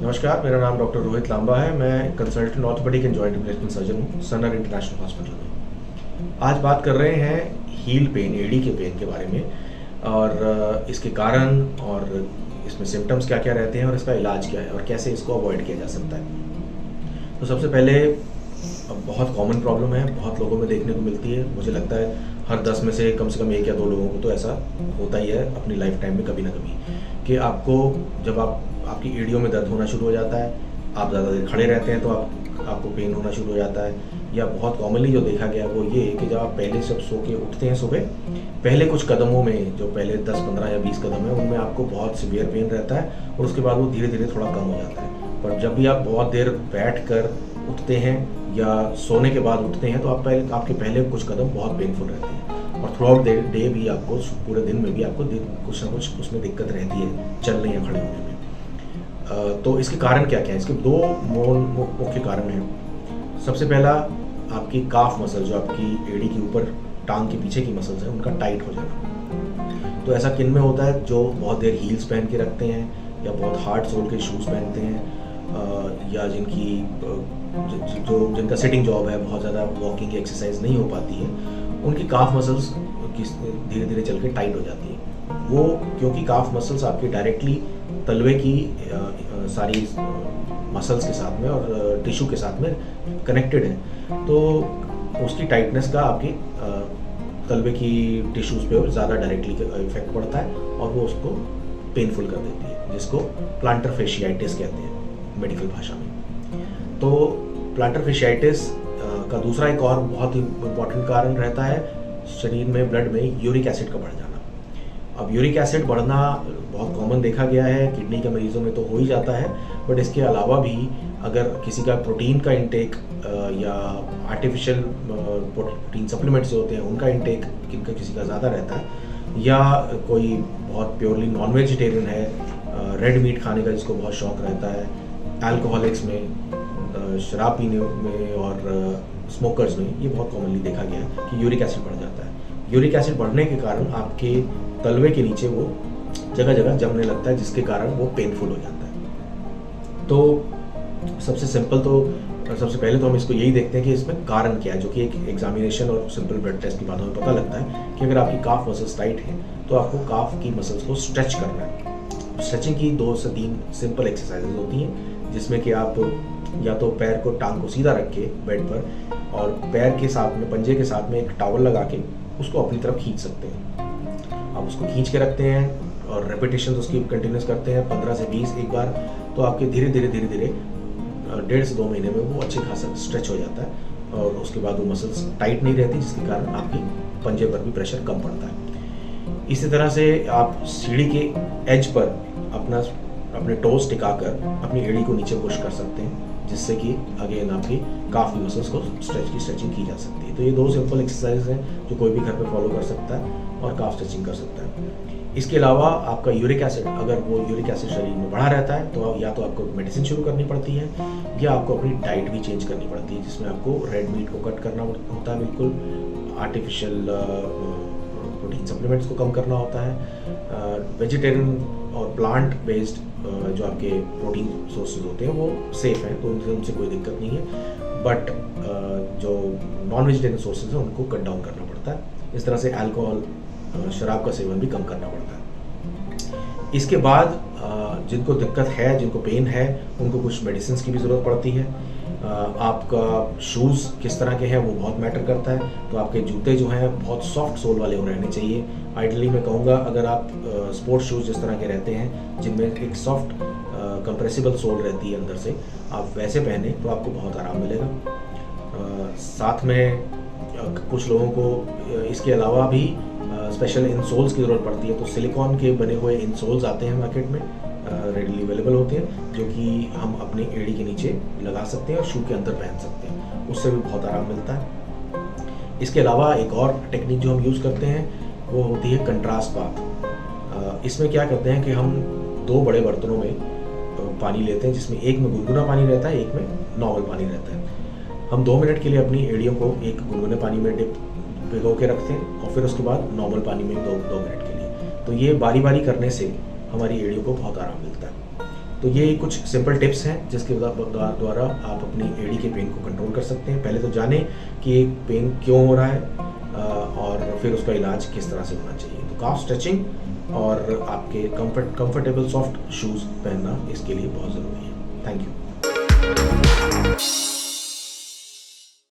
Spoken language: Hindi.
नमस्कार, मेरा नाम डॉक्टर रोहित लांबा है। मैं consultant orthopaedic and joint replacement surgeon हूँ सनर इंटरनेशनल हॉस्पिटल में। आज बात कर रहे हैं हील पेन, एडी के पेन के बारे में और इसके कारण और इसमें सिम्टम्स क्या क्या रहते हैं और इसका इलाज क्या है और कैसे इसको अवॉइड किया जा सकता है। तो सबसे पहले बहुत कॉमन प्रॉब्लम है, बहुत लोगों में देखने को मिलती है। मुझे लगता है हर 10 में से कम 1 या 2 लोगों को तो ऐसा होता ही है अपनी लाइफ टाइम में कभी ना कभी, कि आपको जब आपकी एड़ियों में दर्द होना शुरू हो जाता है, आप ज़्यादा देर खड़े रहते हैं तो आपको पेन होना शुरू हो जाता है। या बहुत कॉमनली जो देखा गया है वो ये कि जब आप पहले जब सो के उठते हैं सुबह, पहले कुछ कदमों में, जो पहले 10, 15 या 20 कदम है, उनमें आपको बहुत सीवियर पेन रहता है और उसके बाद वो धीरे धीरे थोड़ा कम हो जाता है। पर जब भी आप बहुत देर बैठ कर उठते हैं या सोने के बाद उठते हैं तो आपके पहले कुछ कदम बहुत पेनफुल रहते हैं और थ्रू आउट डे भी आपको, पूरे दिन में भी आपको कुछ ना कुछ उसमें दिक्कत रहती है चलने या खड़े होने में। तो इसके कारण क्या क्या है? इसके 2 मुख्य कारण हैं। सबसे पहला, आपकी काफ मसल, जो आपकी एड़ी के ऊपर टांग के पीछे की मसल्स हैं, उनका टाइट हो जाना। तो ऐसा किन में होता है? जो बहुत देर हील्स पहन के रखते हैं या बहुत हार्ड सोल के शूज़ पहनते हैं या जिनका सिटिंग जॉब है, बहुत ज़्यादा वॉकिंग की एक्सरसाइज नहीं हो पाती है, उनकी काफ मसल्स धीरे धीरे चल के टाइट हो जाती है। वो क्योंकि काफ मसल्स आपके डायरेक्टली तलवे की सारी मसल्स के साथ में और टिश्यू के साथ में कनेक्टेड है, तो उसकी टाइटनेस का आपकी तलवे की टिश्यूज़ पे ज़्यादा डायरेक्टली इफेक्ट पड़ता है और वो उसको पेनफुल कर देती है, जिसको प्लांटर फेशियाइटिस कहते हैं मेडिकल भाषा में। तो प्लांटर फेशियाइटिस का दूसरा एक और बहुत ही इम्पॉर्टेंट कारण रहता है शरीर में, ब्लड में यूरिक एसिड का बढ़ जाना। अब यूरिक एसिड बढ़ना बहुत कॉमन देखा गया है, किडनी के मरीजों में तो हो ही जाता है, बट इसके अलावा भी अगर किसी का प्रोटीन का इंटेक या आर्टिफिशियल प्रोटीन सप्लीमेंट्स जो होते हैं उनका इंटेक किसी का ज़्यादा रहता है, या कोई बहुत प्योरली नॉन वेजिटेरियन है, रेड मीट खाने का जिसको बहुत शौक रहता है, अल्कोहलिक्स में, शराब पीने में और स्मोकर्स में, ये बहुत कॉमनली देखा गया है कि यूरिक एसिड बढ़ जाता है। यूरिक एसिड बढ़ने के कारण आपके तलवे के नीचे वो जगह जगह जमने लगता है, जिसके कारण वो पेनफुल हो जाता है। तो सबसे पहले तो हम इसको यही देखते हैं कि इसमें कारण क्या है, जो कि एक एग्जामिनेशन और सिंपल ब्लड टेस्ट के बाद हमें पता लगता है कि अगर आपकी काफ मसल्स टाइट हैं तो आपको काफ की मसल्स को स्ट्रेच करना है। स्ट्रेचिंग की 2 से 3 सिंपल एक्सरसाइजेज होती हैं, जिसमें कि आप या तो पैर को, टांग को सीधा रख के बेड पर और पैर के साथ में, पंजे के साथ में एक टॉवल लगा के उसको अपनी तरफ खींच सकते हैं। आप उसको खींच के रखते हैं और रेपिटेशन उसकी कंटिन्यूस करते हैं 15 से 20 एक बार, तो आपके धीरे धीरे 1.5 से 2 महीने में वो अच्छे खासा स्ट्रेच हो जाता है और उसके बाद वो मसल्स टाइट नहीं रहती, जिसके कारण आपकी पंजे पर भी प्रेशर कम पड़ता है। इसी तरह से आप सीढ़ी के एज पर अपने टोस टिकाकर अपनी एड़ी को नीचे पुश कर सकते हैं, जिससे कि अगेन आपकी काफ की मसल्स को स्ट्रेचिंग की जा सकती है। तो ये 2 सिंपल एक्सरसाइज हैं जो कोई भी घर पे फॉलो कर सकता है और काफ स्ट्रेचिंग कर सकता है। इसके अलावा आपका यूरिक एसिड, अगर वो यूरिक एसिड शरीर में बढ़ा रहता है तो या तो आपको मेडिसिन शुरू करनी पड़ती है या आपको अपनी डाइट भी चेंज करनी पड़ती है, जिसमें आपको रेड मीट को कट करना होता है, बिल्कुल आर्टिफिशियल प्रोटीन सप्लीमेंट्स को कम करना होता है। वेजिटेरियन और प्लांट बेस्ड जो आपके प्रोटीन सोर्सेज होते हैं वो सेफ़ हैं, तो उनसे कोई दिक्कत नहीं है, बट जो नॉन वेजिटेरियन सोर्सेज हैं उनको कट डाउन करना पड़ता है। इस तरह से अल्कोहल, शराब का सेवन भी कम करना पड़ता है। इसके बाद जिनको दिक्कत है, जिनको पेन है, उनको कुछ मेडिसिन की भी ज़रूरत पड़ती है। आपका शूज़ किस तरह के हैं वो बहुत मैटर करता है, तो आपके जूते जो हैं बहुत सॉफ्ट सोल वाले रहने चाहिए। आइडियली मैं कहूँगा अगर आप स्पोर्ट्स शूज़ जिस तरह के रहते हैं जिनमें एक सॉफ्ट कंप्रेसिबल सोल रहती है अंदर से, आप वैसे पहने तो आपको बहुत आराम मिलेगा। साथ में कुछ लोगों को इसके अलावा भी स्पेशल इंसोल्स की ज़रूरत पड़ती है, तो सिलिकॉन के बने हुए इंसोल्स आते हैं मार्केट में, रेडली अवेलेबल होते हैं, जो कि हम अपनी एड़ी के नीचे लगा सकते हैं और शू के अंदर पहन सकते हैं, उससे भी बहुत आराम मिलता है। इसके अलावा एक और टेक्निक जो हम यूज़ करते हैं वो होती है कंट्रास्ट बाथ। इसमें क्या करते हैं कि हम 2 बड़े बर्तनों में पानी लेते हैं, जिसमें एक में गुनगुना पानी रहता है, एक में नॉर्मल पानी रहता है। हम 2 मिनट के लिए अपनी एड़ियों को एक गुनगुने पानी में भिगो के रखते हैं और फिर उसके बाद नॉर्मल पानी में 2 मिनट के लिए। तो ये बारी बारी करने से हमारी एड़ियों को बहुत आराम मिलता है। तो ये कुछ सिंपल टिप्स हैं जिसके द्वारा आप अपनी एडी के पेन को कंट्रोल कर सकते हैं। पहले तो जानें कि ये पेन क्यों हो रहा है और फिर उसका इलाज किस तरह से होना चाहिए। तो काफ स्ट्रेचिंग और आपके कंफर्टेबल सॉफ्ट शूज़ पहनना इसके लिए बहुत ज़रूरी है। Thank you.